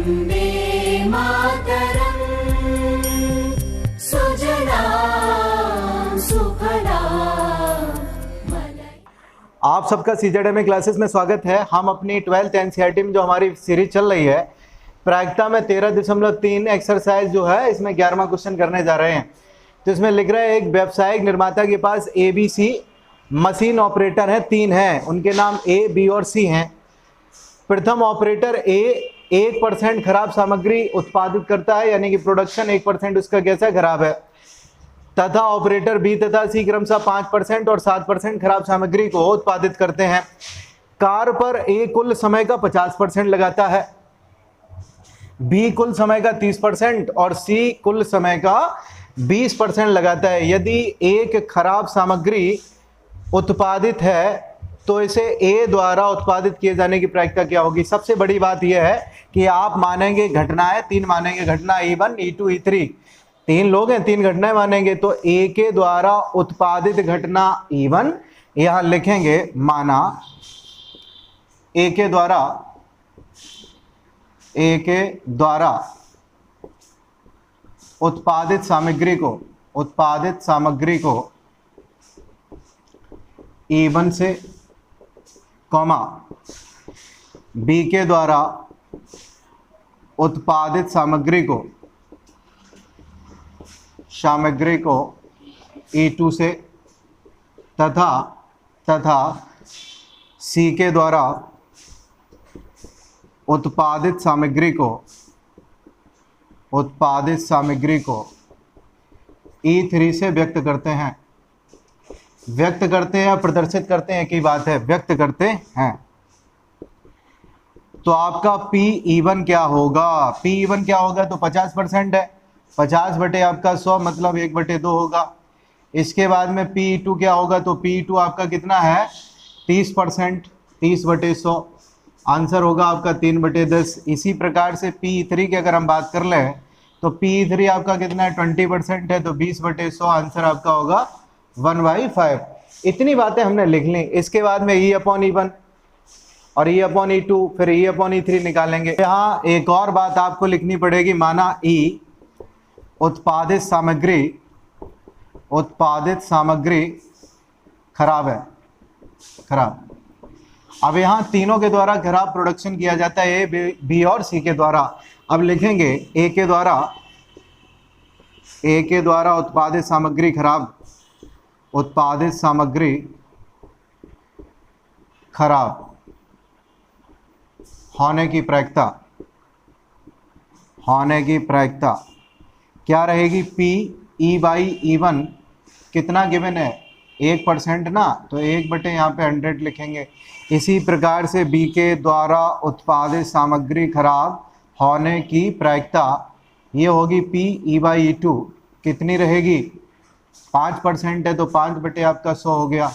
वन्दे मातरम् सुजलां सुफलां। आप सबका सीजेडएमए क्लासेस में स्वागत है। हम अपनी 12th एनसीईआरटी में जो हमारी सीरीज चल रही है प्रायिकता में 13.3 एक्सरसाइज जो है इसमें 11वां क्वेश्चन करने जा रहे हैं। तो इसमें लिख रहा है एक व्यावसायिक निर्माता के पास ABC मशीन ऑपरेटर हैं, 3 हैं, उनके नाम A, B और C हैं। प्रथम ऑपरेटर A 1% खराब सामग्री उत्पादित करता है, यानी कि प्रोडक्शन 1% उसका कैसा खराब है, तथा ऑपरेटर B तथा C क्रमशः 5% और 7% खराब सामग्री को उत्पादित करते हैं। कार्य पर A कुल समय का 50% लगाता है, B कुल समय का 30% और C कुल समय का 20% लगाता है। यदि एक खराब सामग्री उत्पादित है तो इसे A द्वारा उत्पादित किए जाने की प्रायिकता क्या होगी। सबसे बड़ी बात यह है कि आप मानेंगे घटनाएं 3 मानेंगे, घटना E1, E2, E3, 3 लोग हैं, 3 घटनाएं मानेंगे। तो A के द्वारा उत्पादित घटना E1 यहां लिखेंगे, माना A के द्वारा उत्पादित सामग्री को E1 से, कॉमा B के द्वारा उत्पादित सामग्री को E2 से, तथा C के द्वारा उत्पादित सामग्री को E3 से व्यक्त करते हैं। प्रदर्शित करते हैं की बात है, व्यक्त करते हैं। तो आपका P1 क्या होगा, तो 50% है, 50 बटे आपका 100 मतलब 1/2 होगा। इसके बाद में P2 क्या होगा, तो P2 आपका कितना है 30%, 30/100, आंसर होगा आपका 3/10। इसी प्रकार से P3 की अगर हम बात कर लें तो P3 आपका कितना है 20% है, तो 20/100, आंसर आपका होगा 1/5। इतनी बातें हमने लिख ली। इसके बाद में E/E1 और E/E2 फिर E/E3 निकालेंगे। यहाँ एक और बात आपको लिखनी पड़ेगी, माना E उत्पादित सामग्री खराब है, अब यहाँ तीनों के द्वारा खराब प्रोडक्शन किया जाता है, A, B और C के द्वारा। अब लिखेंगे A के द्वारा उत्पादित सामग्री खराब होने की प्रायिकता क्या रहेगी, P/E1 कितना गिवन है 1% ना, तो 1/, यहाँ पे 100 लिखेंगे। इसी प्रकार से B के द्वारा उत्पादित सामग्री खराब होने की प्रायिकता ये होगी P/E2 कितनी रहेगी, 5% है, तो 5/, आपका 100 हो गया।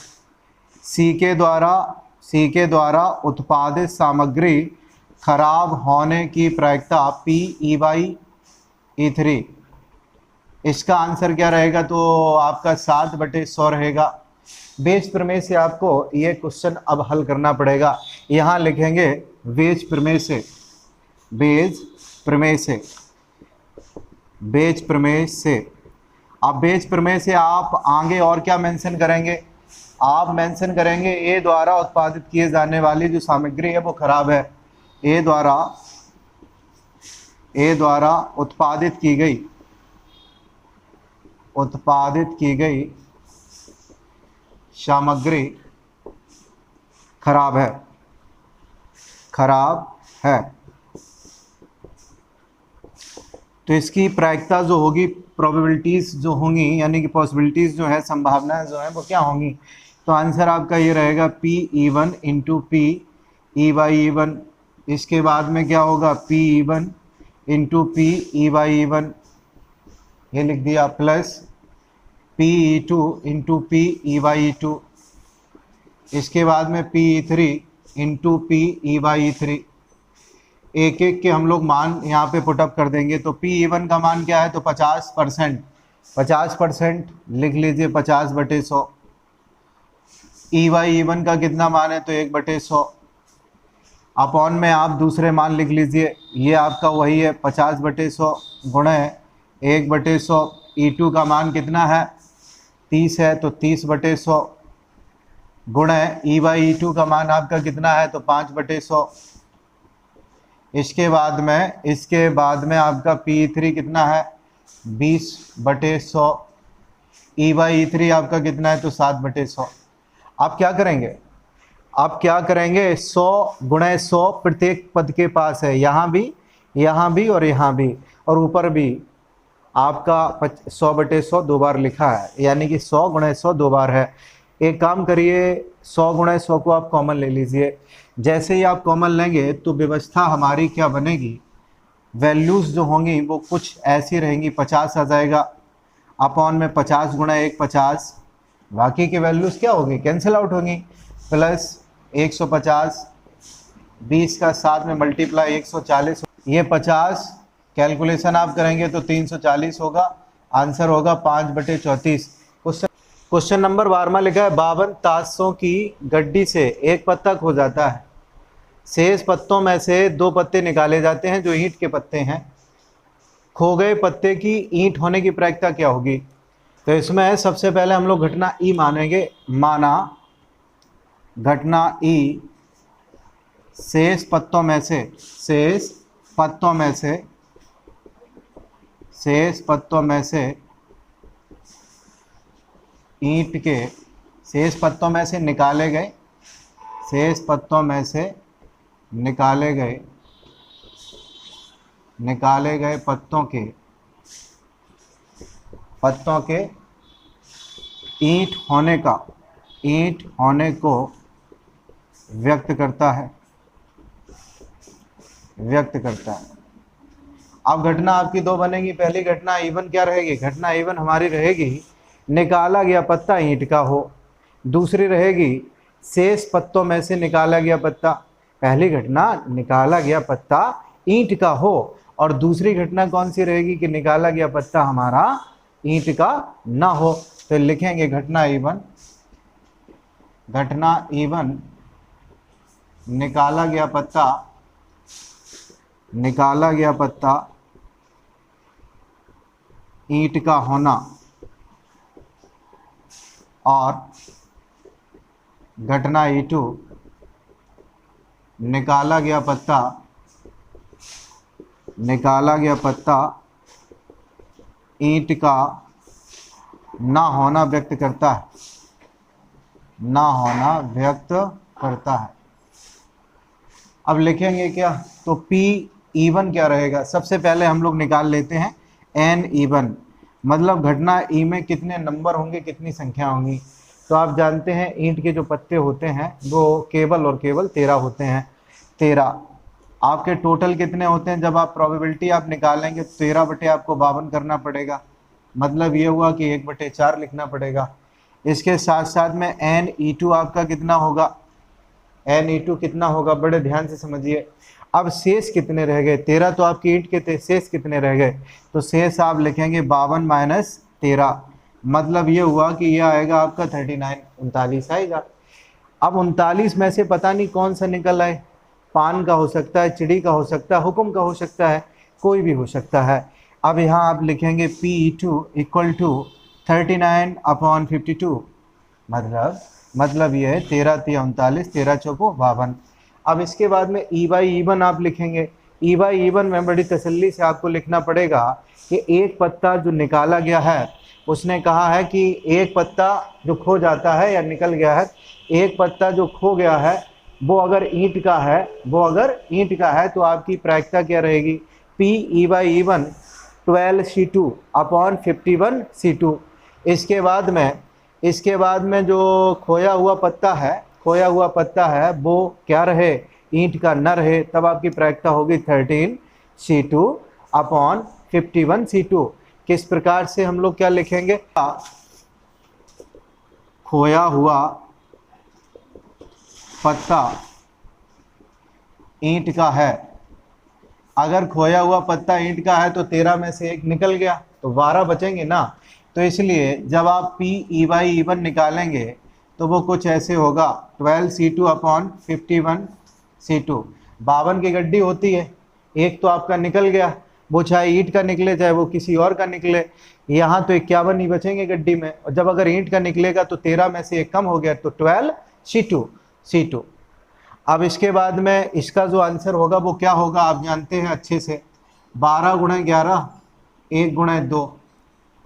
C के द्वारा उत्पादित सामग्री खराब होने की प्रायिकता P/E3, इसका आंसर क्या रहेगा, तो आपका 7/100 रहेगा। बेस प्रमेय से आपको ये क्वेश्चन अब हल करना पड़ेगा। यहाँ लिखेंगे बेस प्रमेय से। अब बेस प्रमेय से आप आगे और क्या मेंशन करेंगे, आप मेंशन करेंगे A द्वारा उत्पादित किए जाने वाली जो सामग्री है वो खराब है। A द्वारा उत्पादित की गई सामग्री खराब है। तो इसकी प्रायिकता जो होगी, प्रोबेबिलिटीज़ जो होंगी, यानी कि पॉसिबिलिटीज़ जो है, संभावनाएं जो है वो क्या होंगी, तो आंसर आपका ये रहेगा P/E1 इंटू P/E1। इसके बाद में क्या होगा, P/E1 इंटू P/E1 ये लिख दिया, प्लस P/E2 इंटू P/E2। इसके बाद में P/E3 इंटू P/E3। एक एक के हम लोग मान यहाँ पे पुटअप कर देंगे। तो P/E1 का मान क्या है, तो 50% लिख लीजिए, 50/100। E/E1 का कितना मान है, तो 1/100। अपॉन में आप दूसरे मान लिख लीजिए, ये आपका वही है 50/100 गुणे 1/100। E2 का मान कितना है 30 है, तो 30/100 गुणे E/E2 का मान आपका कितना है, तो 5/100। इसके बाद में आपका P3 कितना है 20/100। E/E3 आपका कितना है, तो 7/100। आप क्या करेंगे, 100 गुणे 100 प्रत्येक पद के पास है, यहाँ भी और यहाँ भी और ऊपर भी आपका 100/100 दो बार लिखा है, यानी कि 100 गुणे 100 दो बार है। एक काम करिए, 100 गुणे 100 को आप कॉमन ले लीजिए। जैसे ही आप कॉमन लेंगे तो व्यवस्था हमारी क्या बनेगी, वैल्यूज़ जो होंगी वो कुछ ऐसी रहेंगी। 50 आ जाएगा, अपॉन में 50 गुणा 1 50, बाकी की वैल्यूज़ क्या होगी, कैंसिल आउट होंगी। प्लस 150, 20 का 7 में मल्टीप्लाई 140, ये 50 कैलकुलेशन आप करेंगे तो 340 होगा। आंसर होगा 5/34। क्वेश्चन नंबर 12 लिखा है 52 ताशों की गड्डी से एक पत्ता खो जाता है, शेष पत्तों में से 2 पत्ते निकाले जाते हैं जो ईंट के पत्ते हैं। खो गए पत्ते की ईंट होने की प्रायिकता क्या होगी। तो इसमें सबसे पहले हम लोग घटना ई मानेंगे। माना घटना ई शेष पत्तों में से ईंट के शेष पत्तों में से निकाले गए पत्तों के ईंट होने को व्यक्त करता है। अब घटना आपकी दो बनेगी। पहली घटना E1 क्या रहेगी, घटना E1 हमारी रहेगी निकाला गया पत्ता ईंट का हो। दूसरी रहेगी शेष पत्तों में से निकाला गया पत्ता। पहली घटना निकाला गया पत्ता ईंट का हो, और दूसरी घटना कौन सी रहेगी कि निकाला गया पत्ता हमारा ईंट का ना हो। तो लिखेंगे घटना E1 निकाला गया पत्ता ईंट का होना, और घटना E2 निकाला गया पत्ता ईंट का ना होना व्यक्त करता है। अब लिखेंगे क्या, तो P/E1 क्या रहेगा। सबसे पहले हम लोग निकाल लेते हैं N/E1, मतलब घटना E में कितने नंबर होंगे, कितनी संख्या होंगी। तो आप जानते हैं ईंट के जो पत्ते होते हैं वो केवल 13 होते हैं। 13 आपके टोटल कितने होते हैं, जब आप प्रोबेबिलिटी आप निकालेंगे 13 बटे आपको 52 करना पड़ेगा। मतलब ये हुआ कि 1/4 लिखना पड़ेगा। इसके साथ साथ में N/E2 आपका कितना होगा, N/E2 कितना होगा, बड़े ध्यान से समझिए। अब शेष कितने रह गए, 13 तो आपकी ईंट के थे, शेष कितने रह गए, तो शेष आप लिखेंगे 52 - 13, मतलब ये हुआ कि ये आएगा आपका 39 आएगा। अब 39 में से पता नहीं कौन सा निकल आए, पान का हो सकता है, चिड़ी का हो सकता है, हुक्म का हो सकता है, कोई भी हो सकता है। अब यहाँ आप लिखेंगे P/E2 = 39/52, मतलब ये है 13 × 39, 13 × 4 = 52। अब इसके बाद में E/E1 आप लिखेंगे। E/E1 में बड़ी तसल्ली से आपको लिखना पड़ेगा कि एक पत्ता जो निकाला गया है, उसने कहा है कि एक पत्ता जो खो जाता है या निकल गया है, एक पत्ता जो खो गया है वो अगर ईंट का है, तो आपकी प्रायिकता क्या रहेगी, P/E1 12C2/51C2। इसके बाद में जो खोया हुआ पत्ता है वो क्या रहे, ईंट का न रहे, तब आपकी प्रायिकता होगी 13C2/51C2। किस प्रकार से हम लोग क्या लिखेंगे, खोया हुआ पत्ता ईंट का है। अगर खोया हुआ पत्ता ईंट का है तो 13 में से एक निकल गया तो 12 बचेंगे ना। तो इसलिए जब आप P/E1 निकालेंगे तो वो कुछ ऐसे होगा 12C2/51C2। 52 की गड्डी होती है, एक तो आपका निकल गया, वो चाहे ईंट का निकले चाहे वो किसी और का निकले, यहाँ तो 51 ही बचेंगे गड्डी में। और जब अगर ईंट का निकलेगा तो 13 में से एक कम हो गया, तो 12 C2। अब इसके बाद में इसका जो आंसर होगा वो क्या होगा, आप जानते हैं अच्छे से, 12 गुणे 11 1 गुणे 2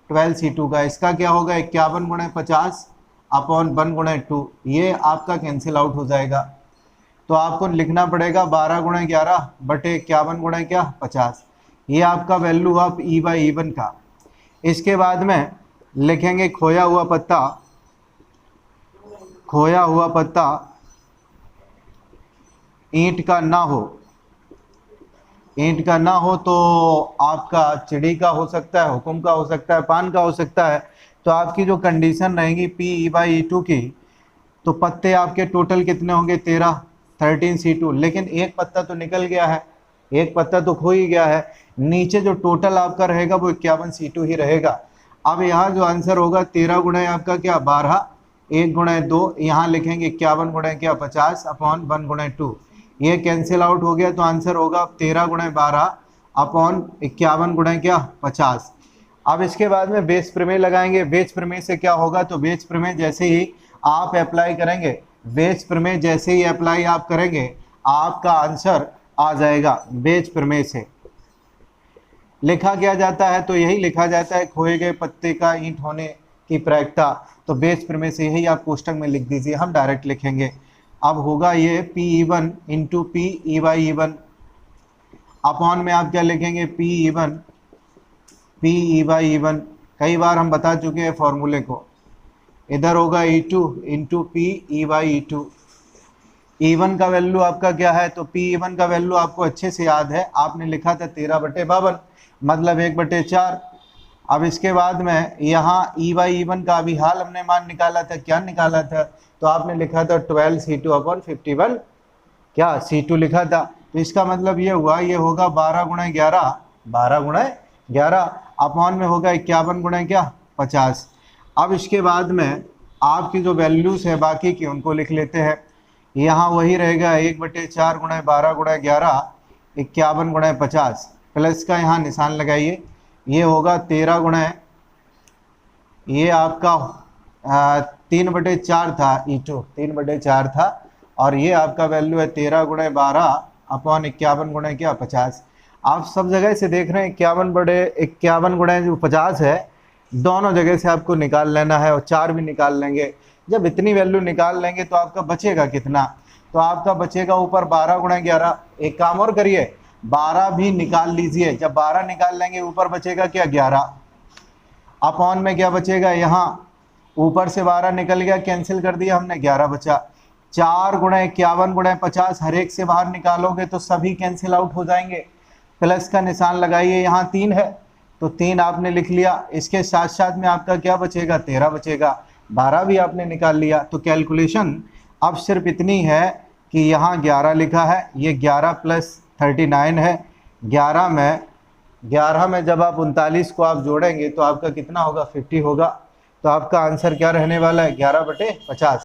12 C2 का। इसका क्या होगा, 51 गुणे 50 अपॉन 1 गुणे 2, ये आपका कैंसिल आउट हो जाएगा। तो आपको लिखना पड़ेगा 12 गुणे 11 बटे 51 गुणे क्या 50, ये आपका वैल्यू ऑफ E/E1 का। इसके बाद में लिखेंगे खोया हुआ पत्ता ईंट का ना हो तो आपका चिड़ी का हो सकता है, हुकुम का हो सकता है, पान का हो सकता है। तो आपकी जो कंडीशन रहेगी PE/E2 की, तो पत्ते आपके टोटल कितने होंगे 13 C2, लेकिन एक पत्ता तो निकल गया है, एक पत्ता तो खो ही गया है। नीचे जो टोटल आपका रहेगा वो 51 C2 ही रहेगा। अब यहाँ जो आंसर होगा 13 गुणे आपका क्या 12 1 गुणे 2, यहाँ लिखेंगे 51 गुणे क्या 50 अपॉन 1 गुणे 2, ये कैंसिल आउट हो गया। तो आंसर होगा 13 गुणे 12 अपॉन 51 गुणे क्या 50। अब इसके बाद में बेस प्रमेय लगाएंगे। बेस प्रमेय से क्या होगा, तो बेस प्रमेय जैसे ही आप अप्लाई करेंगे, बेस प्रमेय जैसे ही अप्लाई आप करेंगे, आपका आंसर आ जाएगा। बेस प्रमेय से लिखा क्या जाता है, तो यही लिखा जाता है खोए गए पत्ते का ईंट होने की प्रायिकता। तो बेस प्रमेय से यही आप कोष्टक में लिख दीजिए, हम डायरेक्ट लिखेंगे। अब होगा ये PE1 इंटू PE/E1 अपॉन में आप क्या लिखेंगे PE/E1। कई बार हम बता चुके हैं फॉर्मूले को। इधर होगा E2 इंटू PE/E2। E1 का वैल्यू आपका क्या है, तो PE1 का वैल्यू आपको अच्छे से याद है, आपने लिखा था 13/52 मतलब 1/4। अब इसके बाद में यहाँ E/E1 का अभी हाल हमने मान निकाला था, क्या निकाला था, तो आपने लिखा था 12 C2 अपॉन 51 क्या C2 लिखा था। तो इसका मतलब ये हुआ, ये होगा 12 गुणे 11 अपॉन में होगा 51 गुणे क्या 50। अब इसके बाद में आपकी जो वैल्यूज है बाकी की उनको लिख लेते हैं। यहाँ वही रहेगा 1/4 गुणे 12 गुणे 11 51 गुणे 50, प्लस का यहाँ निशान लगाइए, ये होगा 13 गुणे, ये आपका 3/4 था, E2 3/4 था, और ये आपका वैल्यू है 13 गुणे 12 अपॉन 51 गुणे क्या 50। आप सब जगह से देख रहे हैं 51 गुणे जो 50 है, दोनों जगह से आपको निकाल लेना है, और 4 भी निकाल लेंगे। जब इतनी वैल्यू निकाल लेंगे तो आपका बचेगा कितना, तो आपका बचेगा ऊपर 12 गुणे 11। एक काम और करिए, 12 भी निकाल लीजिए। जब 12 निकाल लेंगे ऊपर बचेगा क्या 11 अपॉन में क्या बचेगा, यहाँ ऊपर से 12 निकल गया, कैंसिल कर दिया हमने, 11 बचा। 4 गुणे 51 गुणे 50 हर एक से बाहर निकालोगे तो सभी कैंसिल आउट हो जाएंगे। प्लस का निशान लगाइए, यहाँ 3 है तो 3 आपने लिख लिया। इसके साथ साथ में आपका क्या बचेगा 13 बचेगा, 12 भी आपने निकाल लिया। तो कैलकुलेशन अब सिर्फ इतनी है कि यहाँ 11 लिखा है, ये 11 + 39 है। 11 में जब आप 39 को आप जोड़ेंगे तो आपका कितना होगा 50 होगा। तो आपका आंसर क्या रहने वाला है 11/50।